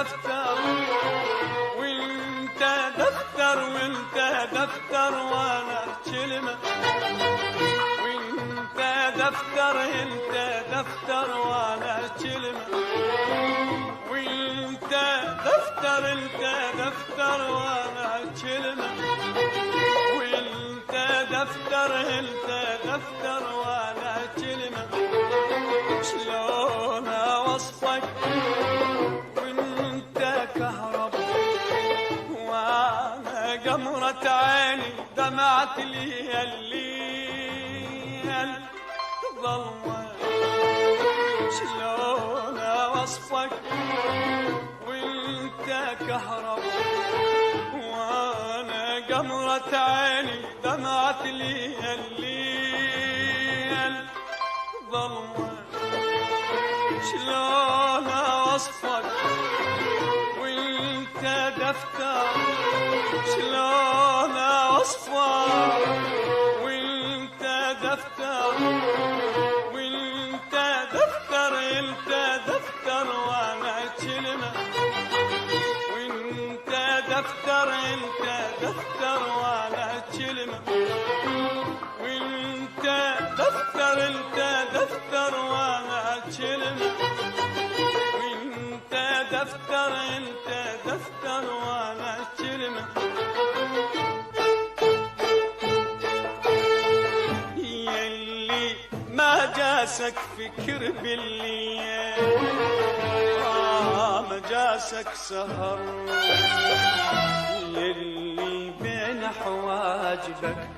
دفتر وانت دفتر وانت دفتر وانا كلمة وانت دفتر انت دفتر وانا كلمة وانت دفتر انت دفتر وانا كلمة وانت دفتر انت دفتر وانا كلمة شلون اوصفك وانت كهرب وانا قمرة عيني دمعت لي الليل ظلمة شلون اوصفك وانت كهرب وانا قمرة عيني دمعت لي الليل ظلمة شلون اوصفك وانت دفتر شلون اوصفك وانت دفتر وانت دفتر انت دفتر وانا كلمة وانت دفتر انت دفتر وانا كلمة وانت دفتر انت دفتر وانا كلمة وانت دفتر انت دفتر وانا كلمة يلي ما جاسك فكر بالليل ما جاسك سهر يلي بين حواجبك